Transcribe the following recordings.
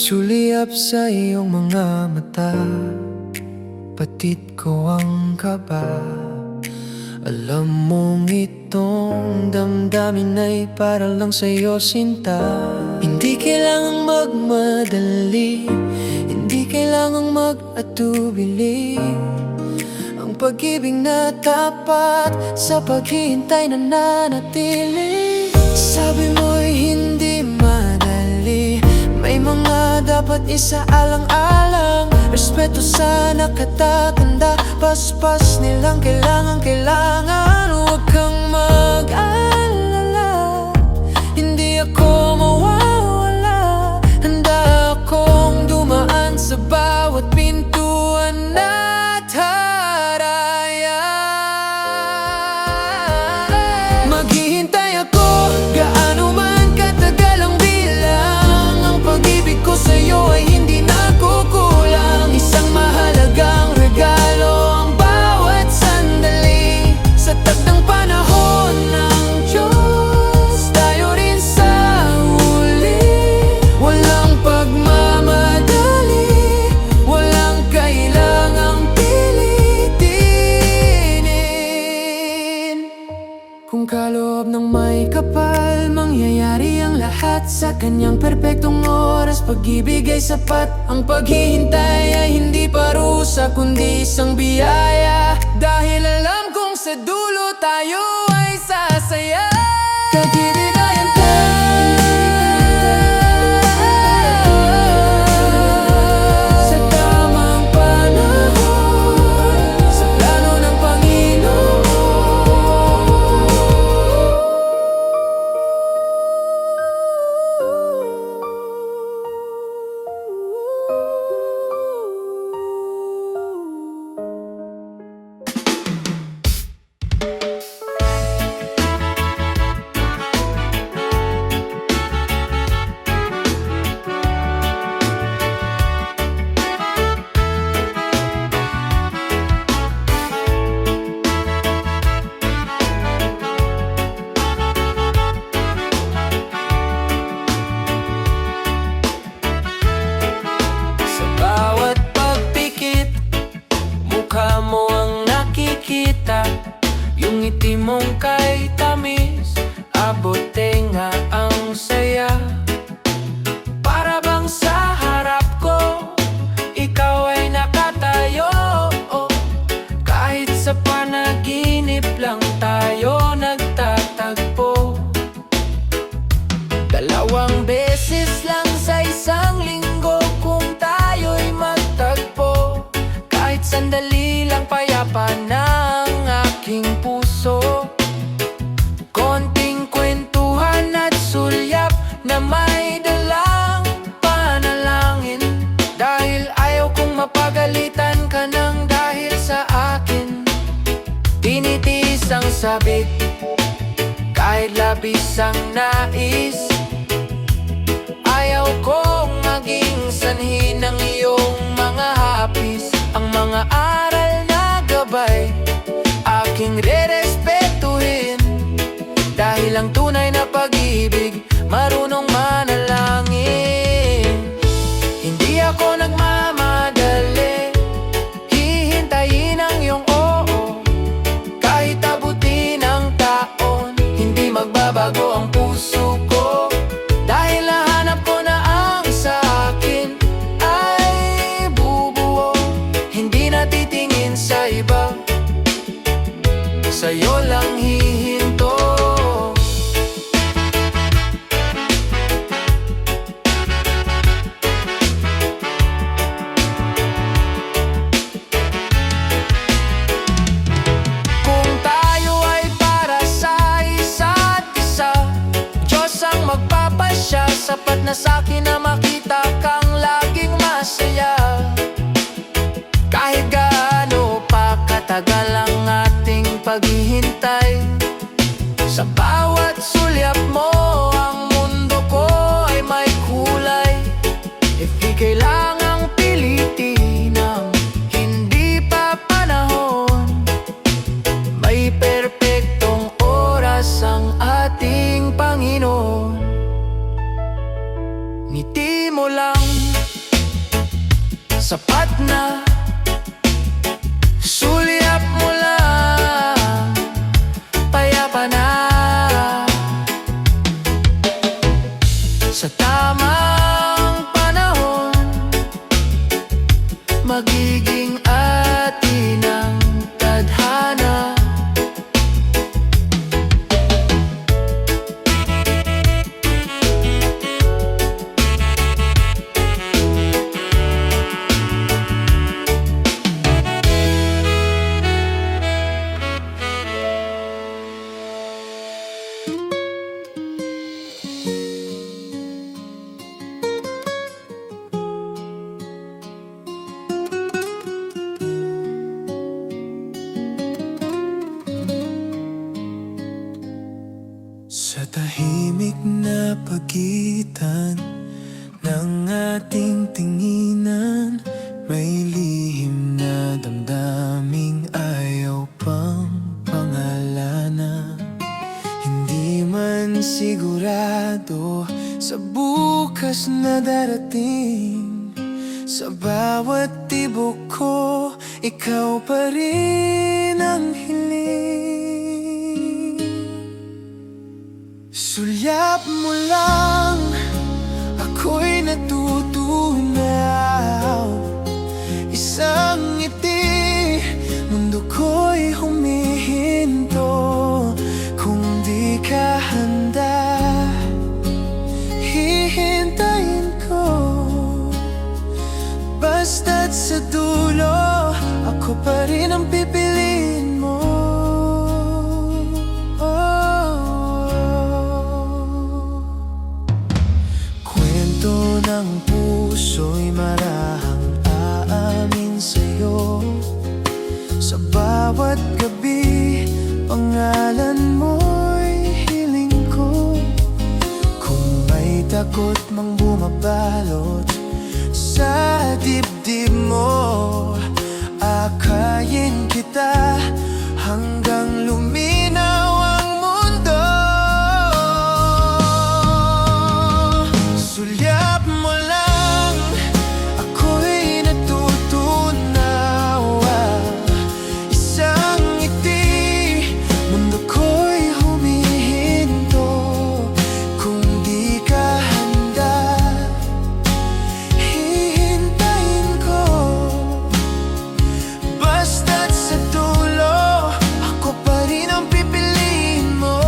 Sulyap sa iyong mga mata, patid ko ang kaba. Alam mong itong damdamin ay para lang sa'yo, sinta. Hindi kailangang magmadali, hindi kailangang mag-atubili. Ang pag-ibig na tapat sa paghihintay na nanatili. Sabi mo'y hindi madali, may mga dapat isaalang-alang. Respeto sa nakatatanda, paspas nilang kailangan. Huwag kang mag-alala, hindi ako mawawala. Handa akong dumaan sa bawat pintuan at harayan. Maghihintay ako, gaano man katagal ang bilang. Ang pag-ibig ko sa'yo ay hindi nakukulang. Isang mahalagang regalo ang bawat sandali. Sa takdang panahon ng Diyos, tayo rin sa huli. Walang pagmamadali, walang kailangang pilitin. Kung kaloob ng may kapal, mangyayari ang lahat sa kanyang perpektong oras. Pag-ibig ay sapat, ang paghihintay ay hindi parusa, kundi isang biyaya. Dahil alam kong sa dulo tayo ay sasaya. Katibigayan sa tamang panahon, sa plano ng Panginoon. Mukha mo ang nakikita, yung ngiti mong kay tamis, abot tenga ang saya. Para bang sa harap ko, ikaw ay nakatayo. Kahit sa panaginip lang tayo nagtatagpo. Dalawang beses lang sa isang linggo kung tayo'y magtagpo. Kahit sandali lang payapa ng aking puso. Konting kwentuhan at sulyap na may dalang panalangin. Dahil ayaw kong mapagalitan ka ng dahil sa akin. Tinitiis ang sabik, kahit labis ang nais. Ayaw kong maging sanhi ng iyong mga hapis. Ang mga aral na gabay, aking rerespetuhin. Dahil ang tunay na pag-ibig, marunong manalangin. Hindi ako nagmamadali, hihintayin ang iyong oo. Kahit abutin ang taon, hindi magbabago ang puso ko. Dahil nahanap ko na ang sa akin ay bubuo. Hindi natitingin sa iba, sa'yo lang hihinto. Kung tayo ay para sa isa't isa, Diyos ang magpapasya. Sapat na sa'kin na makita kang laging masaya. Kahit gaano pa katagal ang ating paghihintay, sa bawat sulyap mo ang mundo ko ay may kulay. Di kailangang pilitin ang hindi pa panahon. May perpektong oras ang ating Panginoon. Ngiti mo lang sapat na. Sulyap mo lang, payapa na. Sa tamang panahon, magiging atin ang tadhana. Sa tahimik na pagitan ng ating tinginan, may lihim na damdaming ayaw pang pangalanan. Hindi man sigurado sa bukas na darating, sa bawat tibok ko, ikaw pa rin ang hiling. Sulyap mo lang, ako'y natutunaw. Isang ngiti, mundo ko'y humihinto. Kung di ka handa, hihintayin ko. Basta't sa dulo, ako pa rin ang pipiliin mo. Kwento ng puso'y marahang aamin sa'yo. Sa bawat gabi, pangalan mo'y hiling ko. Kung may takot mang bumabalot sa dibdib mo, akayin kita hanggang luminaw ang mundo. Sulyap mo lang, ako'y natutunaw. Isang ngiti, mundo ko'y humihinto. Kung di ka handa, hihintayin ko. Basta't sa dulo, ako pa rin ang pipiliin mo.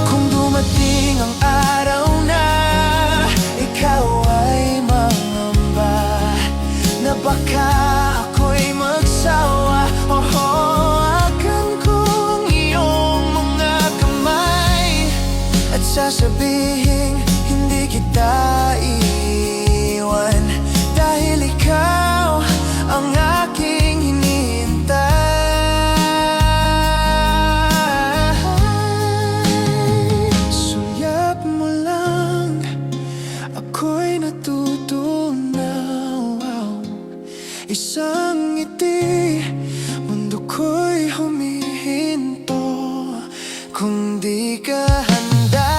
Kung dumating ang araw na ikaw ay mangamba, na baka ako'y magsawa, hawakan kong iyong mga kamay at sasabihin hindi kita iiwan, dahil ikaw ang aking hinihintay. Sulyap mo lang, ako'y natutunaw. Isang ngiti, mundo ko'y humihinto. Kung di ka handa,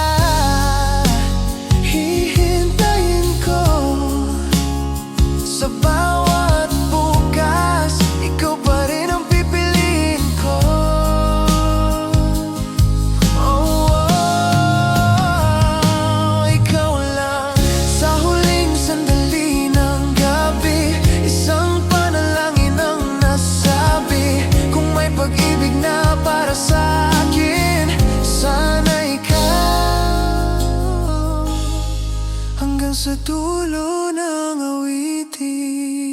hihintayin ko. Sa bawat bukas, ikaw pa rin ang pipiliin ko. Ikaw lang sa huling sandali ng gabi, isang panalangin ang nasabi. Kung may pag-ibig na para sa akin, sana ikaw, hanggang sa dulo ng awitin.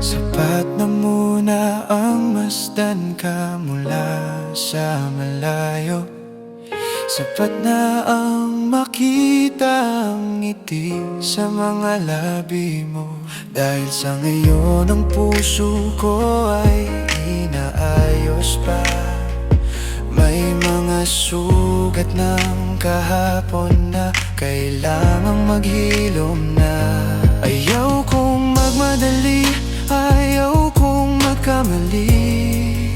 Sapat na muna ang masdan ka mula sa malayo. Sapat na ang makita ang ngiti sa mga labi mo. Dahil sa ngayon ang puso ko ay inaayos pa. May mga sugat ng kahapon na kailangang maghilom na. Ayaw kong magmadali, ayaw kong magkamali,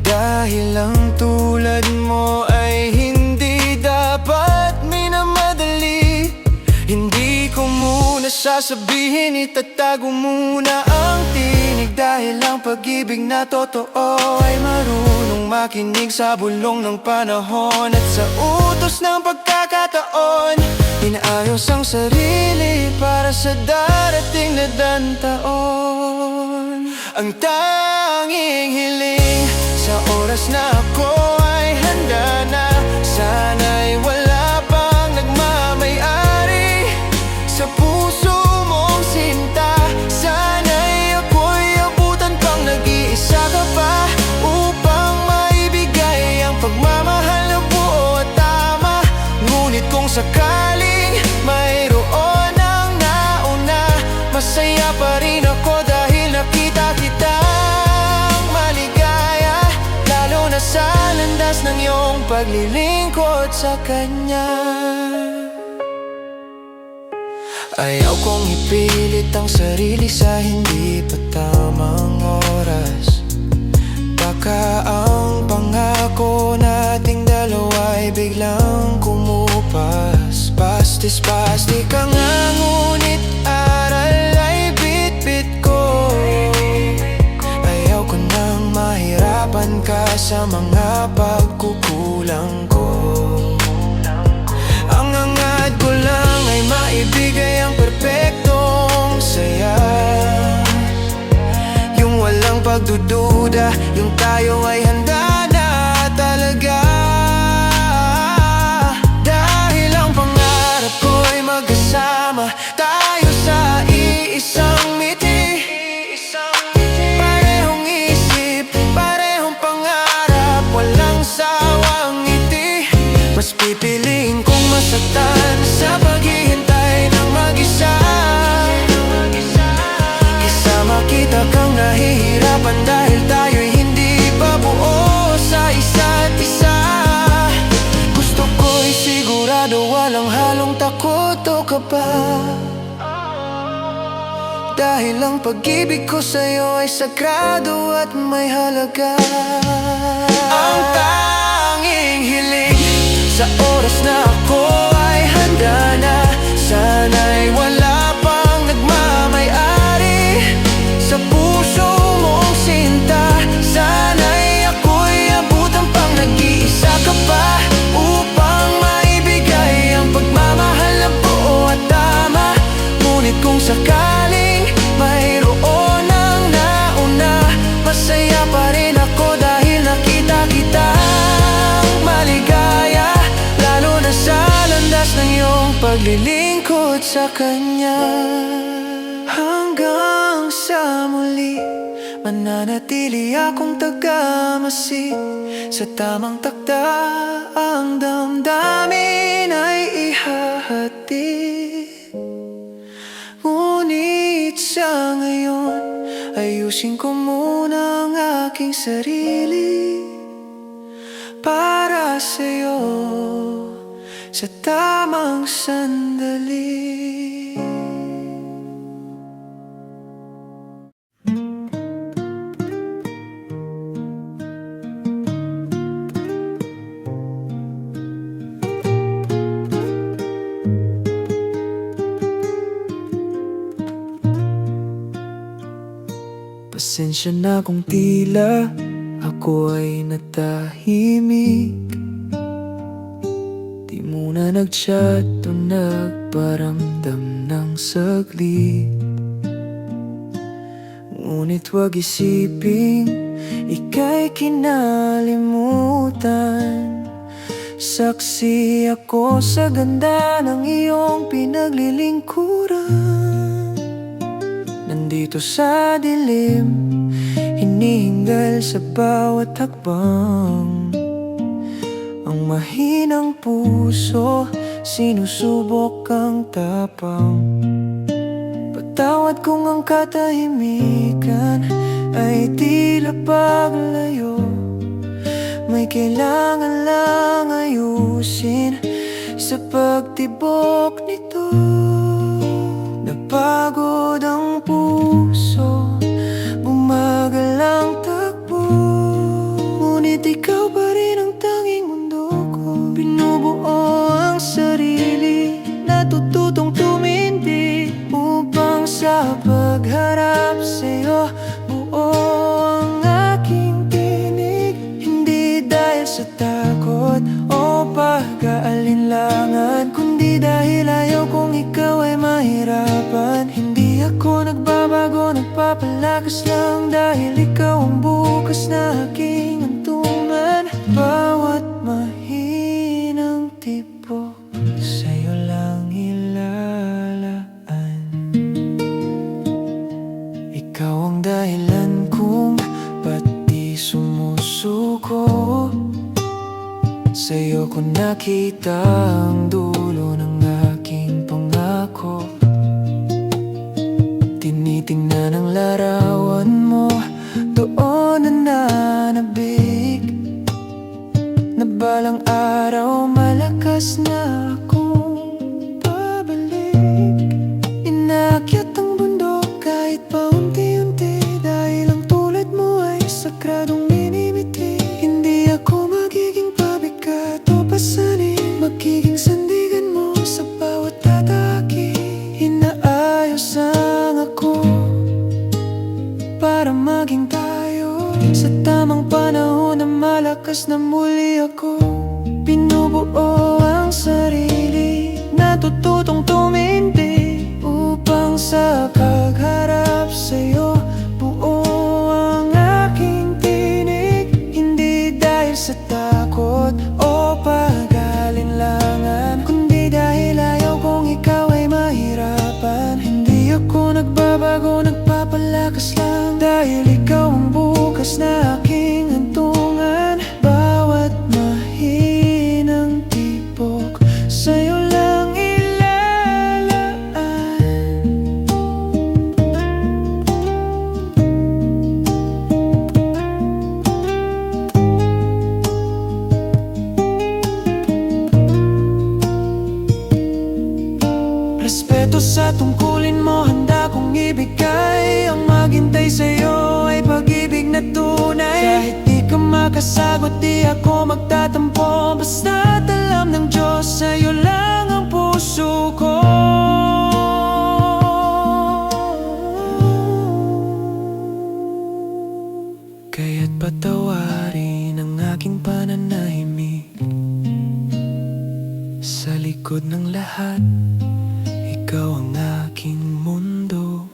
dahil ang tulad mo ay hindi dapat minamadali. Hindi ko muna sasabihin, itatago muna ang tinig, dahil ang pag-ibig na totoo ay marunong makinig sa bulong ng panahon at sa utos ng pagkakataon. Inaayos ang sarili para sa darating na dantaon. Ang tanging hiling sa oras na ako ay handa na, sana'y wala pang nagmamay-ari sa puso mong sinta. Sana'y ako'y abutan pang nag-iisa ka pa, upang maibigay ang pagmamahal na buo at tama. Ngunit kung sakaling mayroon ang nauna, masaya pa rin ako dahil nakita kitang maligaya, lalo na sa landas ng iyong paglilingkod sa Kanya. Ayaw kong ipilit ang sarili sa hindi pa tamang oras. Baka ang pangako nating dalawa ay biglang kumupas. Pastis-pasti ka nga, ngunit aral ay bit-bit ko. Ayaw ko nang mahirapan ka sa mga pagkukulang ko. Ang hangad ko lang ay maibigay ang perpektong saya, yung walang pagdududa, yung tayo ay handa na talaga. Dahil ang pangarap ko ay magkasama tayo sa iisang ngiti, parehong isip, parehong pangarap, walang sawang ngiti. Mas pipiliin kong masaktan sa paghihintay ng mag-isa, kaysa makita kang nahihirapan dahil tayo'y hindi pa buo sa isa't isa. Gusto ko'y sigurado walang halong takot o kaba, dahil ang pag-ibig ko sa'yo ay sagrado at may halaga. Ang tanging hiling sa oras na ako ay handa na, sana'y wala pang nagmamay-ari sa puso mong sinta. Sana'y ako'y abutan pang nag-iisa ka pa, upang maibigay ang pagmamahal na buo at tama. Ngunit kung sakaling mayroon ang nauna, masaya pa rin ako dahil nakita kitang maligaya, lalo na sa landas ng iyong paglilingkod sa Kanya. Hanggang sa muli, mananatili akong tagamasid sa tamang takda. Ang damdamin ay ihahatid, ngunit sa ngayon ayusin ko muna ang aking sarili para sa'yo sa tamang sandali. Pasensya na kung tila ako ay natahimik, di muna nag-chat o nagparamdam ng saglit. Ngunit wag isiping ika'y kinalimutan, saksi ako sa ganda ng iyong pinaglilingkuran. Nandito sa dilim, hinihingal sa bawat hakbang, ang mahinang puso, sinusubok ang tapang. Patawad kung ang katahimikan ay tila paglayo, may ay kailangan lang ayusin. Sa pagtibok nito, napagod ang puso, bumagal ang takbo. Ngunit ikaw pa rin ang tanging mundo ko. Binubuo ang sarili, natututong tumindi upang sa pagharap sa'yo buo ang aking tinig. Hindi dahil sa takot o pag-aalinlangan, kundi dahil ayaw kong ikaw ay mahirapan. Hindi ako nagbabago, nagpapalakas lang dahil ikaw ang bukas na aking hantungan. Bawat mahinang tipo sa'yo lang ilalaan. Ikaw ang dahilan kung ba't di sumusuko. Sa'yo ko nakita ang dulo ng aking pangako. Tinitingnan ang larawan mo, doon nananabik, na balang araw malakas na akong pabalik. Inaakyat ang bundok kahit paunti-unti, dahil ang tulad mo ay sakradong minimiti. Hindi ako magiging pabigat o pasanin, magiging sandigan mo sa bawat atake. Inaayos ang ako para maging tayo, sa tamang panahon na malakas na muli ako. Binubuo ang sarili, natututong tumindi upang sa pagharap sa'yo buo ang aking tinig. Hindi dahil sa takot o pag-aalinlangan, kundi dahil ayaw kong ikaw ay mahirapan. Hindi ako nagbabago, nagpapalakas lang dahil ikaw ang bukas na aking hantungan. Bawat mahinang tipok sa'yo lang ilalaan. Respeto sa tungkulin mo, handa kong ibigay. Ang maghintay sa'yo ay pag-ibig na tunay. Kahit di ka makasagot, di ako magtatampo. Basta't alam ng Diyos, sa'yo lang ang puso ko. Kaya't patawarin ang aking pananahimik. Sa likod ng lahat, ikaw ang aking mundo.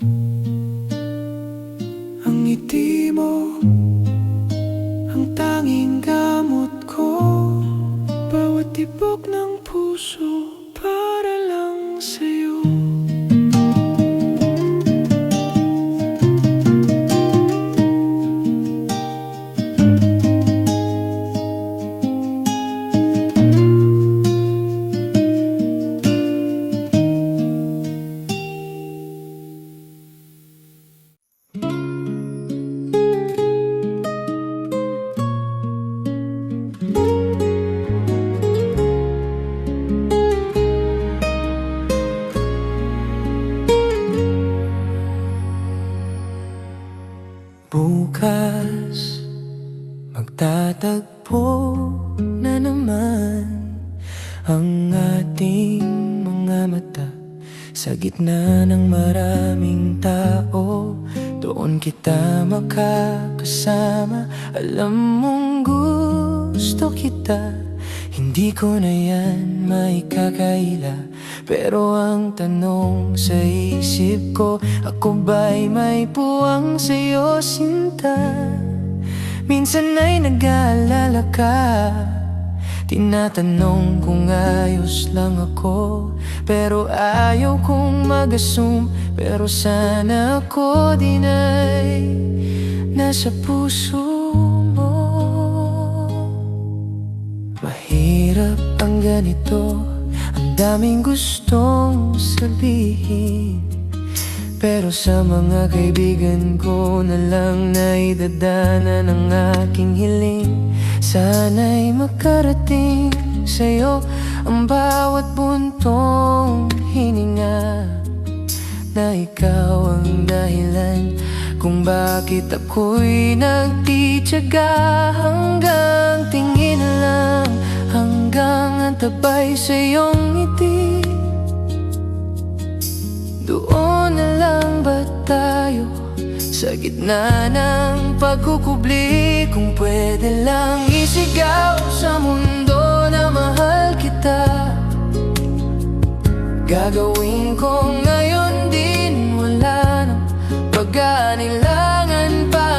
Ang ngiti mo, ang tanging gamot ko. Bawat tibok ng puso para lang sa'yo. Bukas, magtatagpo na naman ang ating mga mata. Sa gitna ng maraming tao, doon kita makakasama. Alam mong gusto kita, hindi ko na yan maikakaila. Pero ang tanong sa isip ko, ako ba'y may puwang sa'yo, sinta? Minsan ay nag-aalala ka, tinatanong kung ayos lang ako. Pero ayaw kong mag-assume, pero sana ako din ay nasa puso mo. Mahirap ang ganito, ang daming gustong sabihin, pero sa mga kaibigan ko na lang naidadana ng aking hiling. Sana'y makarating sa'yo ang bawat buntong hininga, na ikaw ang dahilan kung bakit ako'y nagtitiyaga. Hanggang tingin lang, hanggang antabay sa iyong ngiti. Doon na lang ba tayo sa gitna ng pagkukubli? Kung pwede lang isigaw sa mundo na mahal kita, gagawin ko ngayon din. Wala nang pag-aanilangan pa.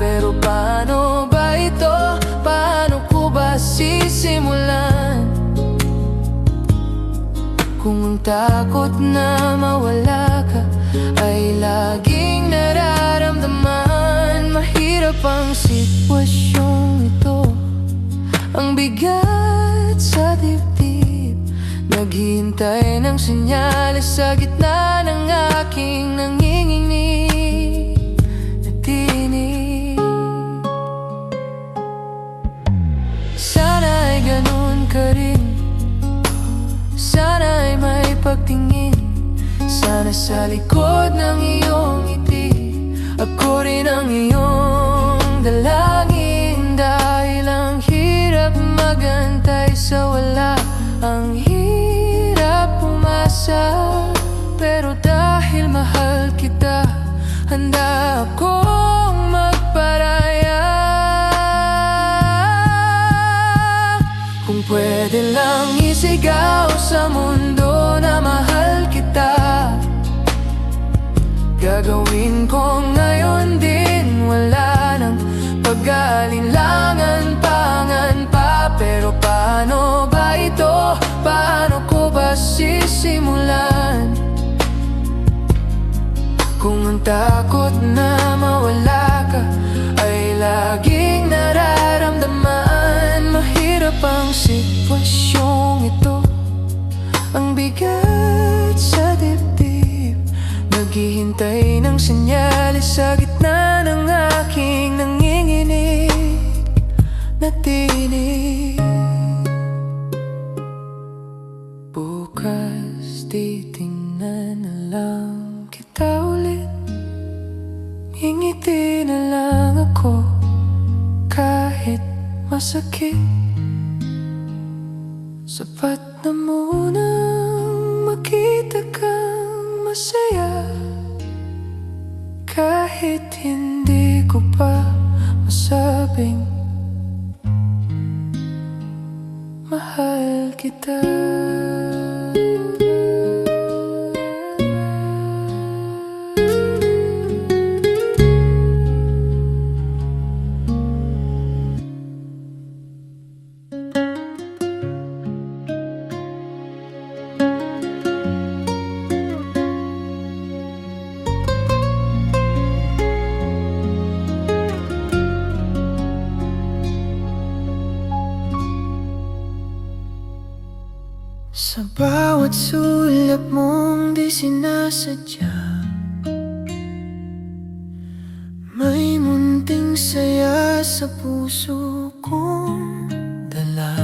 Pero paano ba ito? Paano ko ba sisimulan? Kung ang takot na mawala ka ay laging nararamdaman, mahirap ang sitwasyong ito, ang bigat sa dibdib, naghihintay ng senyales sa gitna ng aking nanginginig na tinig. Sana'y ganun ka rin, sana'y may pagtingin. Sana sa likod ng iyong ngiti, ako rin ang iyong dalangin. Dahil ang hirap magantay sa wala, ang hirap umasa. Pero dahil mahal kita, handa akong magparaya. Kung pwede lang isigaw sa mundo na mahal kita, gagawin ko ngayon din. Wala nang pag-aalinlangan pa. Pero paano ba ito? Paano ko ba sisimulan? Kung ang takot na mawala ka ay laging nararamdaman, mahirap ang sitwasyong ito, ang bigat sa dibdib, naghihintay ng senyales sa gitna ng aking nanginginig na tinig. Bukas titingnan na lang kita ulit, ngingiti na lang ako kahit masakit. Sapat na munang makita kang masaya, kahit hindi ko pa masabing mahal kita. Sa bawat sulap mong di sinasadya, may munting saya sa puso kong dala.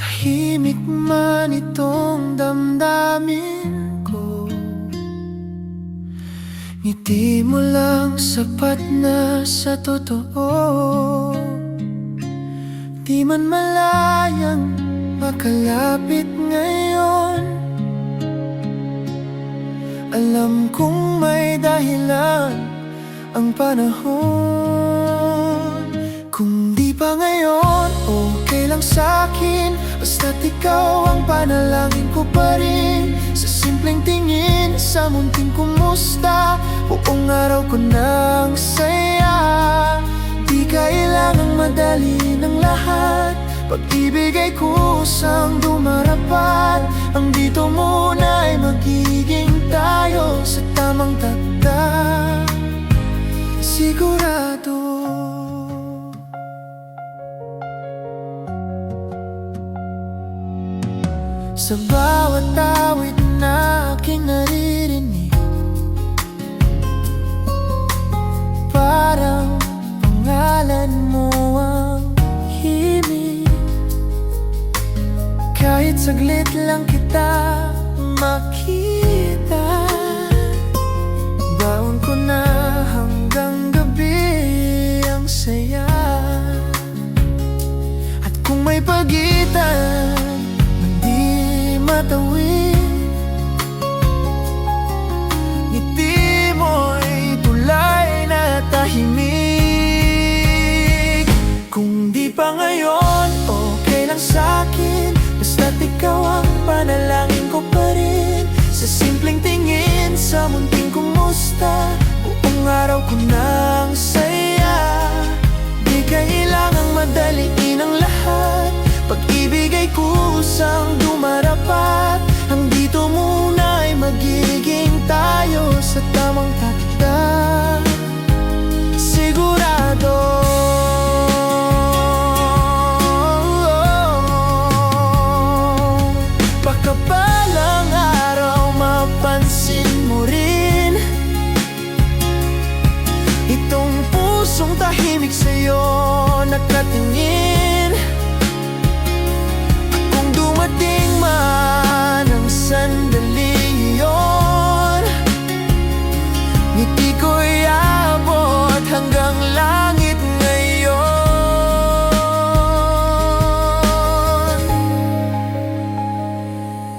Tahimik man itong damdamin ko, ngiti mo lang sapat na sa totoo. Di man malayang makalapit ngayon, alam kong may dahilan ang panahon. Kung di pa ngayon, okay lang sa'kin, basta't ikaw ang panalangin ko pa rin. Sa simpleng tingin, sa munting kumusta, buong araw ko nang saya. Di kailangang madali ng lahat, pag-ibig ay kusang dumarapat. Ang dito muna ay magiging tayo sa tamang tagda, sigurado. Sa bawat awit na aking naririnig, parang pangalan mo ang saglit lang kita makita. Baon ko na hanggang gabi ang saya. At kung may pagitan hindi matawid, ngiti mo'y tulay na tahimik. Kung di pa ngayon, okay lang sa'kin, basta't ikaw ang panalangin ko pa rin. Sa simpleng tingin, sa munting kumusta, buong araw ko nang saya. Di kailangang madaliin ang lahat, pag-ibig ay kusang dumarapat. Ang dito muna ay magiging tayo sa tamang takda. Sigurado baka balang araw mapansin mo rin itong pusong tahimik sa'yo nakatingin. At kung dumating man ang sandali yun, ngiti ko'y abot hanggang langit ngayon.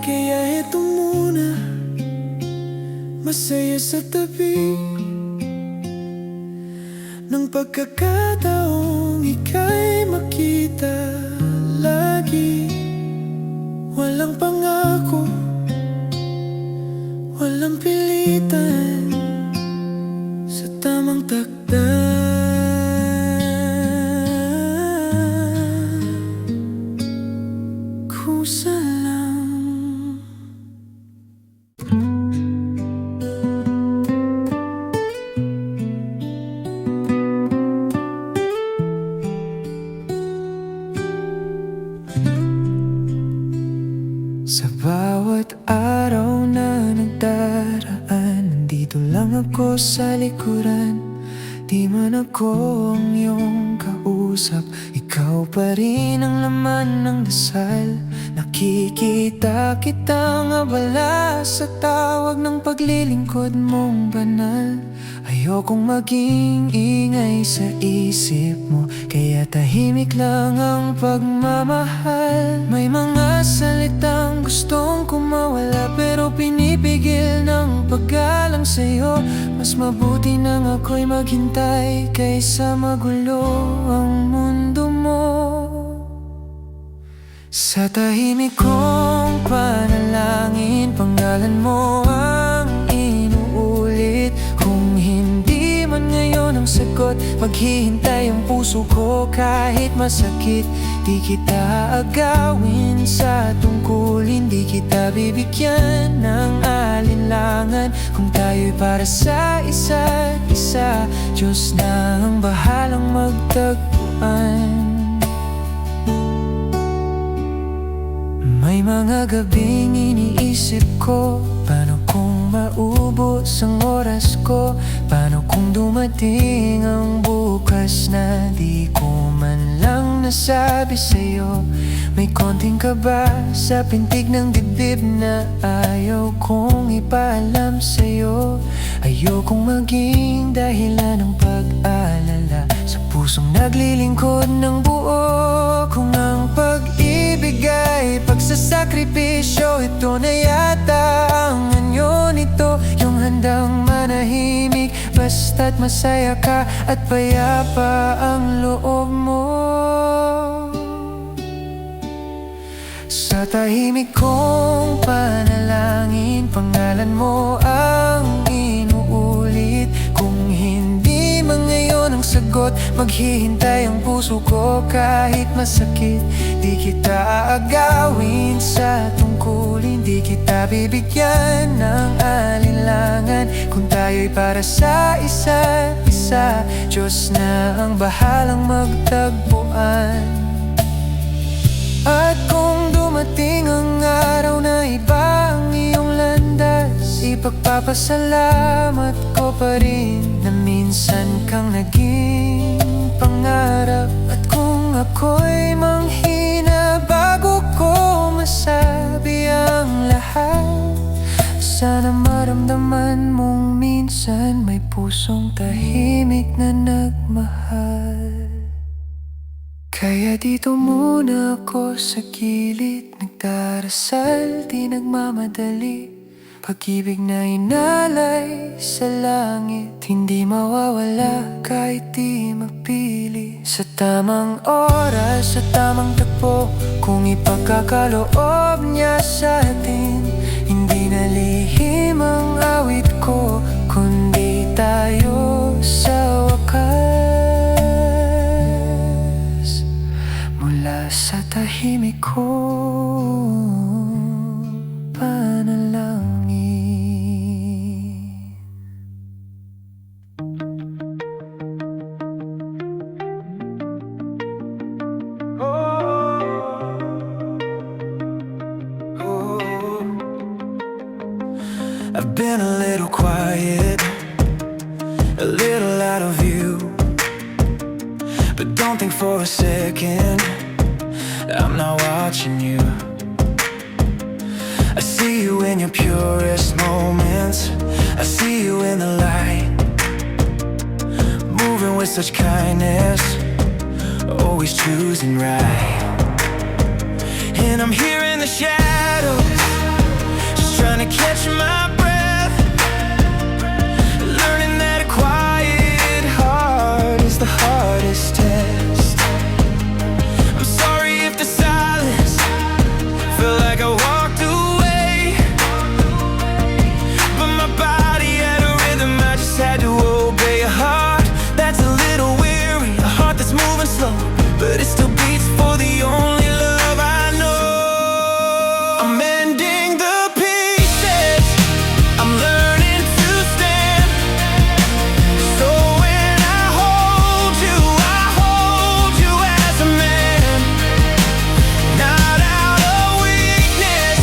Kaya eto muna, masaya sa tabi ng pagkakataong ika'y makita lagi. Walang pangako, walang pilitan, sa tamang takda. Kusa lang. Sa bawat araw na nagdaraan, nandito lang ako sa likuran. Di man ako ang iyong kausap, ikaw pa rin ang laman ng dasal. Nakikita kitang abala sa tawag ng paglilingkod mong banal. Ayokong maging ingay sa isip mo, kaya tahimik lang ang pagmamahal. May mga salitang gustong kumawala, pero pinipigil ng paggalang sa'yo. Mas mabuti nang ako'y maghintay kaysa magulo ang mundo mo. Sa tahimik kong panalangin, pangalan mo ang inuulit. Kung hindi man ngayon ang sagot, maghihintay ang puso ko kahit masakit. Di kita agawin sa tungkulin, di kita bibigyan ng alinlangan. Kung tayo'y para sa isa't isa, Diyos na ang bahalang magtagpuan. May mga gabing iniisip ko, paano kung maubos ang oras ko? Paano kung dumating ang bukas na di ko man lang nasabi sa'yo? May konting kaba sa pintig ng dibdib na ayaw kong ipaalam sa'yo. Ayokong maging dahilan ng pag-alala sa pusong naglilingkod ng buo. Kung ang pag-ibig ay pagsasakripisyo, ito na yata ang anyo nito. Yung handang manahimik basta't masaya ka at payapa ang loob mo. Sa tahimik kong panalangin, pangalan mo ang inuulit. Kung hindi man ngayon ang sagot, maghihintay ang puso ko kahit masakit. Di kita agawin sa tungkulin, di kita bibigyan ng alinlangan. Kung tayo'y para sa isa't isa, Diyos na ang bahalang magtagpuan. At kung dumating ang araw na iba ang iyong landas, ipagpapasalamat ko pa rin na minsan kang naging pangarap. At kung ako'y manghina bago ko masabi, Sana maramdaman mong minsan may pusong tahimik na nagmahal. Kaya dito muna ako sa gilid, nagdarasal, di nagmamadali. Pag-ibig na inalay sa langit, hindi mawawala kahit di mapili. Sa tamang oras, sa tamang takbo, kung ipagkakaloob niya sa atin. Hindi na lihim ang awit ko, kundi tayo sa wakas. Mula sa tahimik kong panalangin. I've been a little quiet, a little out of view, but don't think for a second I'm not watching you. I see you in your purest moments, I see you in the light, moving with such kindness, always choosing right. And I'm here in the shadows, just trying to catch my breath, learning that a quiet heart is the hardest test. I'm sorry if the silence felt like I walked away, but my body had a rhythm, I just had to obey. A heart that's a little weary, a heart that's moving slow, but it still beats for the only love I know. I'm mending the pieces, I'm learning to stand, so when I hold you as a man. Not out of weakness,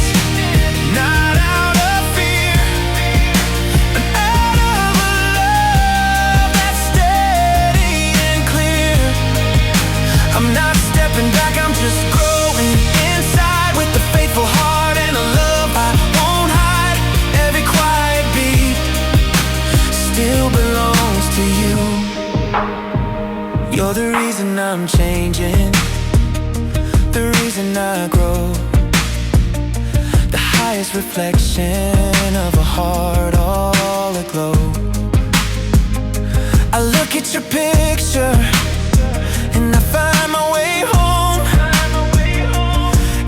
not out of fear, but out of a love that's steady and clear. I'm not stepping back, I'm just growing inside with a faithful heart and a love I won't hide. Every quiet beat still belongs to you. You're the reason I'm changing, the reason I grow, the highest reflection of a heart all aglow. I look at your picture and I find my way home,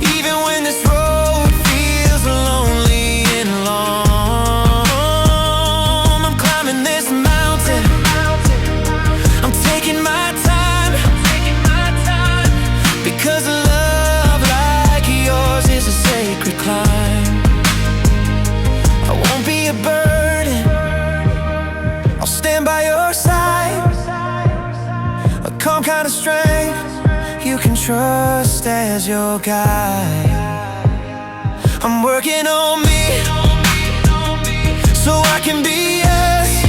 even when this road feels lonely and long. I'm climbing this mountain, I'm taking my time, because a love like yours is a sacred climb. I won't be a burden, I'll stand by your side, a calm kind of strength you can trust as your guide. I'm working on me, so I can be us,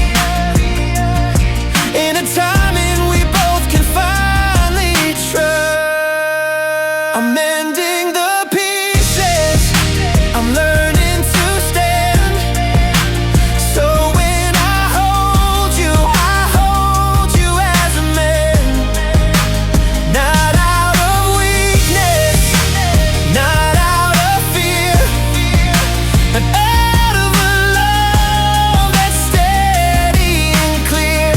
in a time when we both can finally trust. I'm mending the pieces, I'm learning to stand, so when I hold you as a man. Not out of weakness, not out of fear, but out of a love that's steady and clear.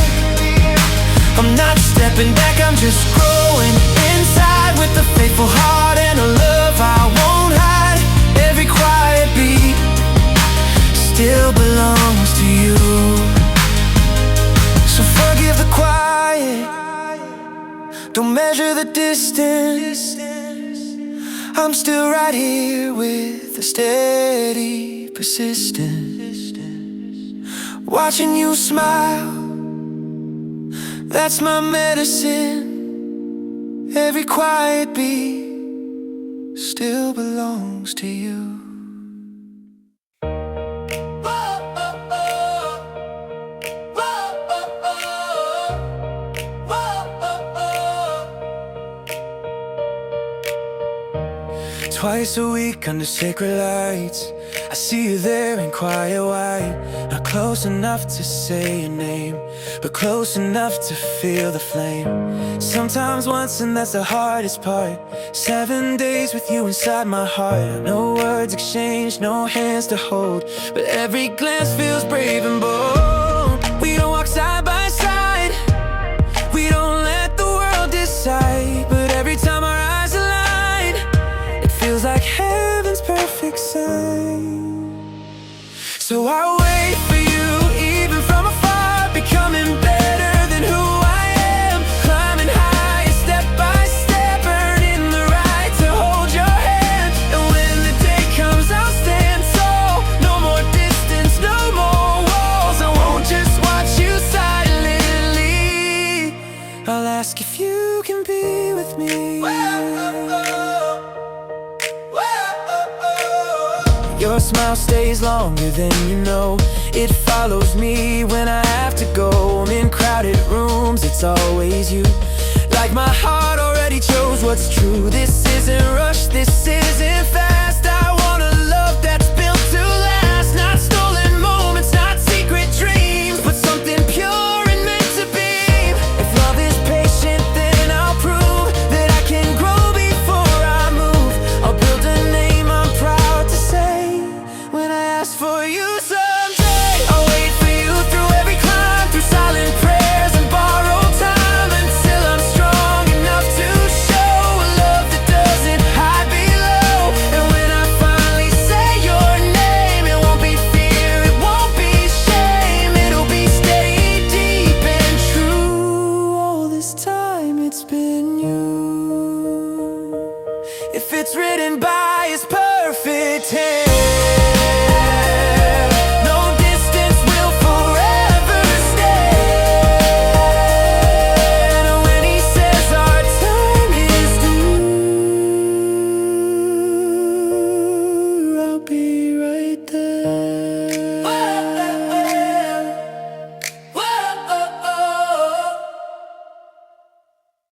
I'm not stepping back, I'm just growing inside with a faithful heart and a love I won't hide. Every quiet beat still belongs to you. So forgive the quiet, don't measure the distance, I'm still right here with a steady persistence. Watching you smile, that's my medicine. Every quiet beat still belongs to you. Twice a week under sacred lights, I see you there in quiet white, not close enough to say your name, but close enough to feel the flame. Sometimes once, and that's the hardest part. 7 days with you inside my heart. No words exchanged, no hands to hold, but every glance feels brave and bold. We don't walk side by side, we don't let the world decide, but every time our eyes align, it feels like heaven's perfect sign. So I wait for you, even from afar, becoming better than who I am. Climbing high, step by step, earning the right to hold your hand. And when the day comes, I'll stand tall. No more distance, no more walls. I won't just watch you silently, I'll ask if you can be with me. Your smile stays longer than you know. It follows me when I have to go. I'm in crowded rooms, it's always you. Like my heart already chose what's true. This